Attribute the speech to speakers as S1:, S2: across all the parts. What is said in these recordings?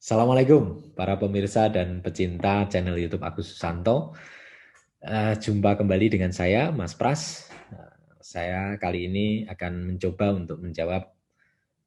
S1: Assalamualaikum para pemirsa dan pecinta channel YouTube Agus Susanto. Jumpa kembali dengan saya, Mas Pras. Saya kali ini akan mencoba untuk menjawab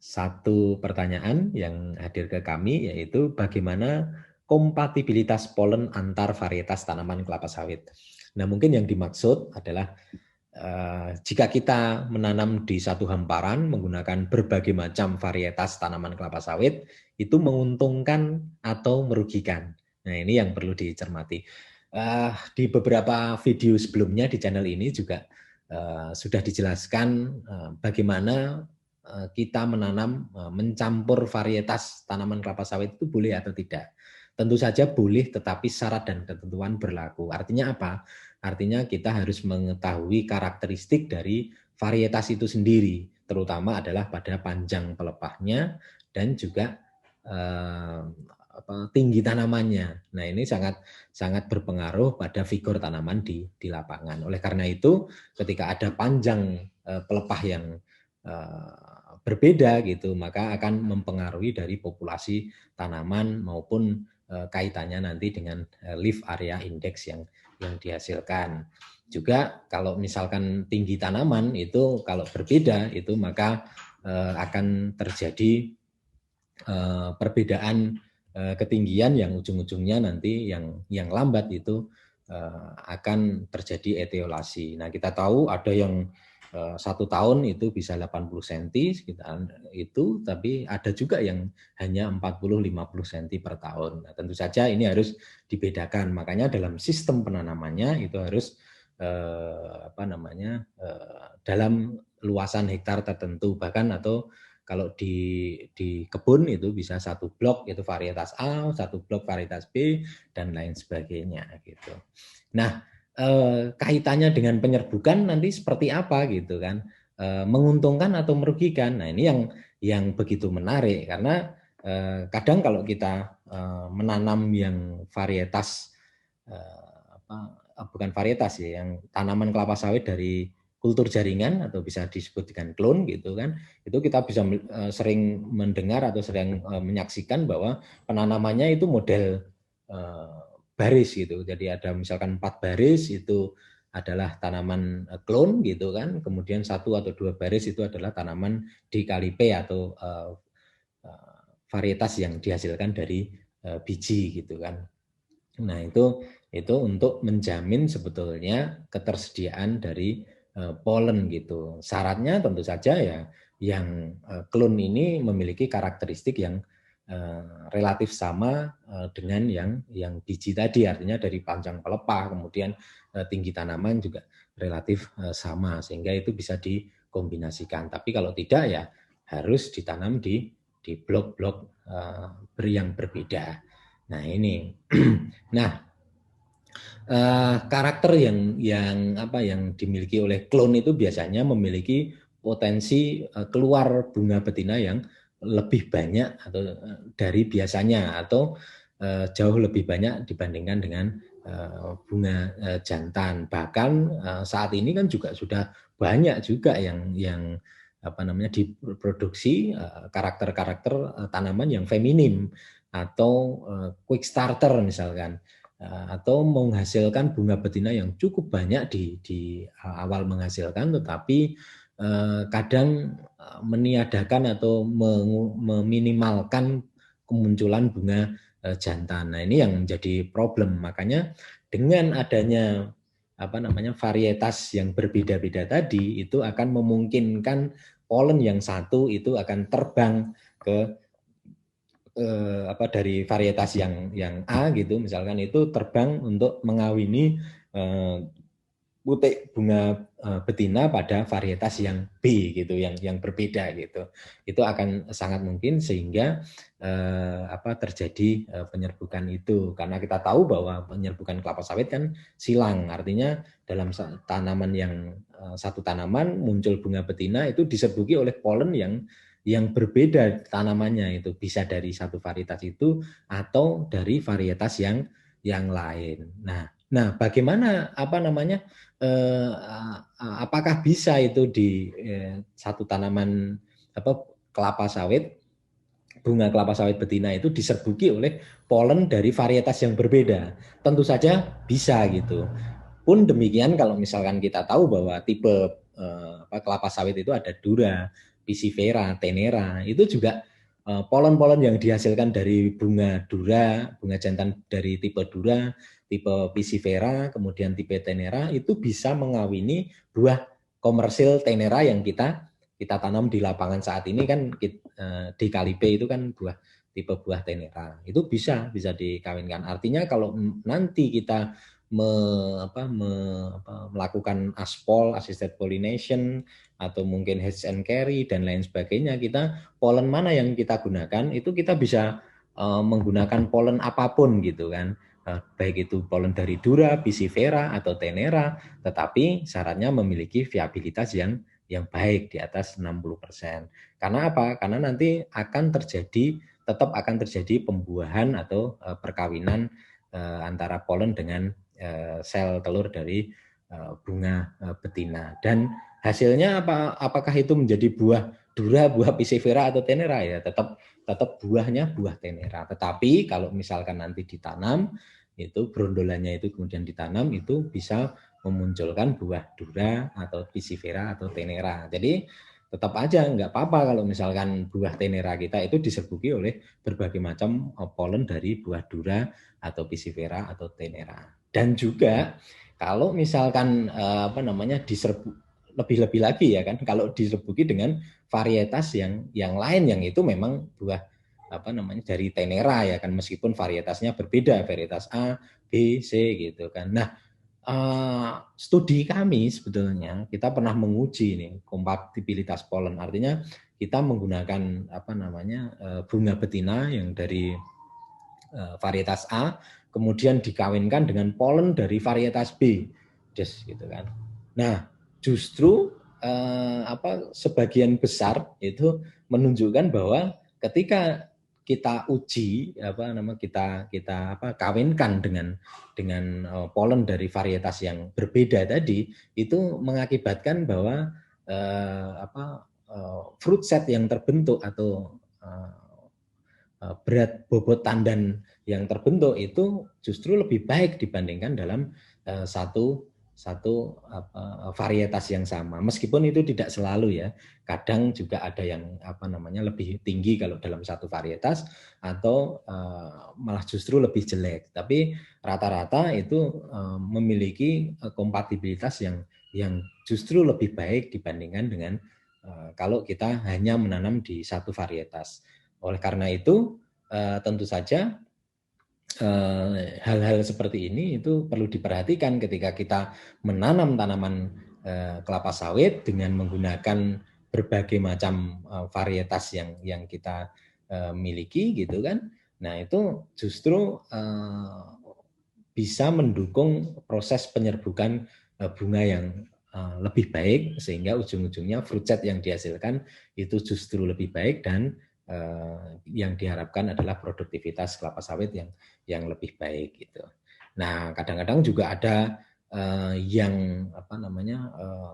S1: satu pertanyaan yang hadir ke kami, yaitu bagaimana kompatibilitas polen antar varietas tanaman kelapa sawit. Nah, mungkin yang dimaksud adalah jika kita menanam di satu hamparan menggunakan berbagai macam varietas tanaman kelapa sawit, itu menguntungkan atau merugikan. Nah, ini yang perlu dicermati. Di beberapa video sebelumnya di channel ini juga sudah dijelaskan bagaimana kita menanam, mencampur varietas tanaman kelapa sawit itu boleh atau tidak. Tentu saja boleh, tetapi syarat dan ketentuan berlaku. Artinya apa? Artinya kita harus mengetahui karakteristik dari varietas itu sendiri, terutama adalah pada panjang pelepahnya dan juga tinggi tanamannya. Nah, ini sangat sangat berpengaruh pada figur tanaman di lapangan. Oleh karena itu, ketika ada panjang pelepah yang berbeda gitu, maka akan mempengaruhi dari populasi tanaman maupun kaitannya nanti dengan leaf area index yang dihasilkan. Juga kalau misalkan tinggi tanaman itu kalau berbeda itu maka akan terjadi perbedaan ketinggian yang ujung-ujungnya nanti yang lambat itu akan terjadi etiolasi. Nah, kita tahu ada yang 1 tahun itu bisa 80 cm sekitar itu, tapi ada juga yang hanya 40-50 cm per tahun. Nah, tentu saja ini harus dibedakan. Makanya dalam sistem penanamannya itu harus dalam luasan hektar tertentu, bahkan atau kalau di kebun itu bisa satu blok itu varietas A, satu blok varietas B, dan lain sebagainya gitu. Nah, kaitannya dengan penyerbukan nanti seperti apa gitu kan? Menguntungkan atau merugikan? Nah, ini yang begitu menarik karena kadang kalau kita menanam yang varietas bukan varietas ya, yang tanaman kelapa sawit dari kultur jaringan atau bisa disebut dengan klon gitu kan, itu kita bisa sering mendengar atau sering menyaksikan bahwa penanamannya itu model baris gitu. Jadi ada misalkan 4 baris itu adalah tanaman klon gitu kan, kemudian 1 atau 2 baris itu adalah tanaman di kalipe atau varietas yang dihasilkan dari biji gitu kan. Nah, itu untuk menjamin sebetulnya ketersediaan dari polen gitu. Syaratnya tentu saja ya yang klon ini memiliki karakteristik yang relatif sama dengan yang biji tadi, artinya dari panjang pelepah, kemudian tinggi tanaman juga relatif sama, sehingga itu bisa dikombinasikan. Tapi kalau tidak ya harus ditanam di blok-blok yang berbeda. Nah, ini. Nah, karakter yang dimiliki oleh klon itu biasanya memiliki potensi keluar bunga betina yang lebih banyak atau dari biasanya atau jauh lebih banyak dibandingkan dengan bunga jantan. Bahkan saat ini kan juga sudah banyak juga yang diproduksi karakter-karakter tanaman yang feminim atau quick starter misalkan, atau menghasilkan bunga betina yang cukup banyak di awal menghasilkan, tetapi kadang meniadakan atau meminimalkan kemunculan bunga jantan. Nah, ini yang menjadi problem. Makanya dengan adanya varietas yang berbeda-beda tadi itu akan memungkinkan polen yang satu itu akan terbang ke dari varietas yang A gitu misalkan, itu terbang untuk mengawini butik bunga betina pada varietas yang B gitu, yang berbeda gitu. Itu akan sangat mungkin sehingga terjadi penyerbukan itu, karena kita tahu bahwa penyerbukan kelapa sawit kan silang, artinya dalam tanaman yang satu tanaman muncul bunga betina itu diserbuki oleh polen yang berbeda tanamannya, itu bisa dari satu varietas itu atau dari varietas yang lain. Nah, bagaimana apakah bisa itu di satu tanaman kelapa sawit bunga kelapa sawit betina itu diserbuki oleh polen dari varietas yang berbeda. Tentu saja bisa gitu. Pun demikian kalau misalkan kita tahu bahwa tipe kelapa sawit itu ada Dura, Piscifera, Tenera, itu juga polen-polen yang dihasilkan dari bunga Dura, bunga jantan dari tipe Dura, tipe Piscifera, kemudian tipe Tenera itu bisa mengawini buah komersil Tenera yang kita tanam di lapangan saat ini kan di Kalibe itu kan tipe buah Tenera. Itu bisa dikawinkan. Artinya kalau nanti kita melakukan aspol, assisted pollination, atau mungkin hatch and carry dan lain sebagainya, kita polen mana yang kita gunakan itu kita bisa menggunakan polen apapun gitu kan, baik itu polen dari Dura, Piscifera atau Tenera, tetapi syaratnya memiliki viabilitas yang baik di atas 60%. Karena apa? Karena nanti tetap akan terjadi pembuahan atau perkawinan antara polen dengan sel telur dari bunga betina. Dan hasilnya apakah itu menjadi buah Dura, buah Piscifera atau Tenera? Ya tetap buahnya buah Tenera. Tetapi kalau misalkan nanti ditanam, itu brondolannya itu kemudian ditanam, itu bisa memunculkan buah Dura atau Piscifera atau Tenera. Jadi tetap aja nggak apa-apa kalau misalkan buah Tenera kita itu diserbuki oleh berbagai macam polen dari buah Dura atau Piscifera atau Tenera. Dan juga kalau misalkan diserbu lebih-lebih lagi ya kan, kalau diserbuki dengan varietas yang lain yang itu memang buah dari Tenera ya kan, meskipun varietasnya berbeda, varietas A, B, C gitu kan. Nah, studi kami sebetulnya kita pernah menguji nih kompatibilitas polen, artinya kita menggunakan bunga betina yang dari varietas A kemudian dikawinkan dengan polen dari varietas B, gitu kan. Nah, justru sebagian besar itu menunjukkan bahwa ketika kita uji kita kawinkan dengan polen dari varietas yang berbeda tadi, itu mengakibatkan bahwa fruit set yang terbentuk atau berat bobot tandan yang terbentuk itu justru lebih baik dibandingkan dalam satu varietas yang sama. Meskipun itu tidak selalu ya, kadang juga ada yang lebih tinggi kalau dalam satu varietas atau malah justru lebih jelek. Tapi rata-rata itu memiliki kompatibilitas yang justru lebih baik dibandingkan dengan kalau kita hanya menanam di satu varietas. Oleh karena itu tentu saja hal-hal seperti ini itu perlu diperhatikan ketika kita menanam tanaman kelapa sawit dengan menggunakan berbagai macam varietas yang kita miliki gitu kan. Nah, itu justru bisa mendukung proses penyerbukan bunga yang lebih baik, sehingga ujung-ujungnya fruit set yang dihasilkan itu justru lebih baik, dan yang diharapkan adalah produktivitas kelapa sawit yang lebih baik gitu. Nah, kadang-kadang juga ada yang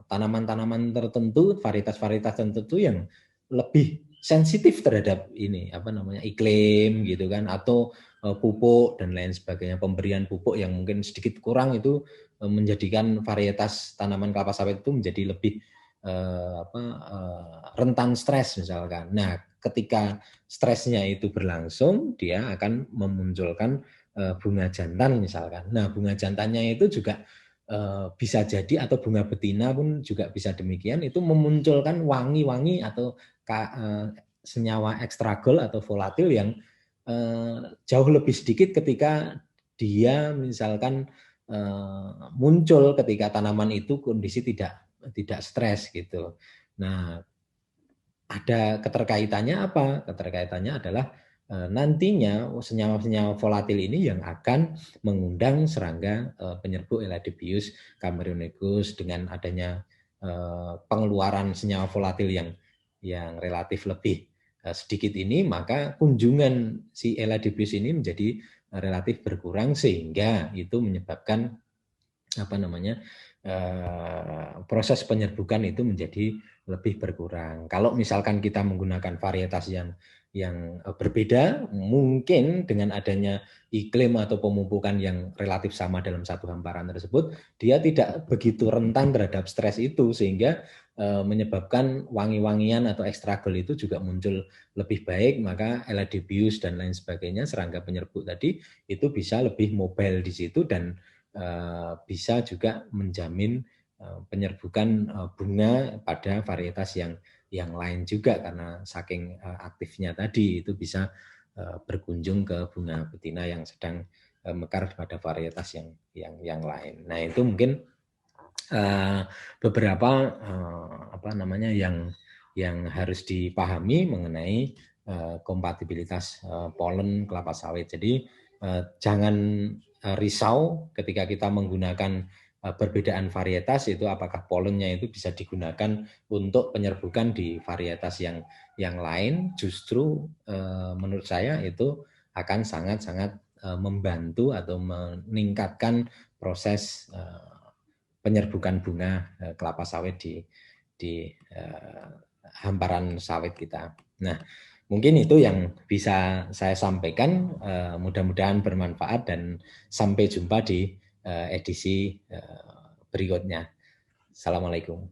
S1: tanaman-tanaman tertentu, varietas-varietas tertentu yang lebih sensitif terhadap iklim gitu kan, atau pupuk dan lain sebagainya, pemberian pupuk yang mungkin sedikit kurang itu menjadikan varietas tanaman kelapa sawit itu menjadi lebih rentan stres misalkan. Nah, ketika stresnya itu berlangsung, dia akan memunculkan bunga jantan misalkan. Nah, bunga jantannya itu juga bisa jadi, atau bunga betina pun juga bisa demikian, itu memunculkan wangi-wangi atau senyawa ekstragol atau volatil yang jauh lebih sedikit ketika dia misalkan muncul ketika tanaman itu kondisi tidak stres gitu. Nah, ada keterkaitannya apa? Keterkaitannya adalah nantinya senyawa-senyawa volatil ini yang akan mengundang serangga penyerbu Eladebius cameronicus. Dengan adanya pengeluaran senyawa volatil yang relatif lebih sedikit ini, maka kunjungan si Eladebius ini menjadi relatif berkurang, sehingga itu menyebabkan proses penyerbukan itu menjadi lebih berkurang. Kalau misalkan kita menggunakan varietas yang berbeda, mungkin dengan adanya iklim atau pemupukan yang relatif sama dalam satu hamparan tersebut, dia tidak begitu rentan terhadap stres itu, sehingga menyebabkan wangi-wangian atau ekstragol itu juga muncul lebih baik. Maka Eladibius dan lain sebagainya, serangga penyerbuk tadi, itu bisa lebih mobile di situ dan bisa juga menjamin penyerbukan bunga pada varietas yang lain juga, karena saking aktifnya tadi itu bisa berkunjung ke bunga betina yang sedang mekar pada varietas yang lain. Nah, itu mungkin beberapa apa namanya yang harus dipahami mengenai kompatibilitas polen kelapa sawit. Jadi jangan risau ketika kita menggunakan perbedaan varietas itu, apakah polennya itu bisa digunakan untuk penyerbukan di varietas yang lain. Justru menurut saya itu akan sangat-sangat membantu atau meningkatkan proses penyerbukan bunga kelapa sawit di hamparan sawit kita. Nah, mungkin itu yang bisa saya sampaikan. Mudah-mudahan bermanfaat dan sampai jumpa di edisi berikutnya. Assalamualaikum.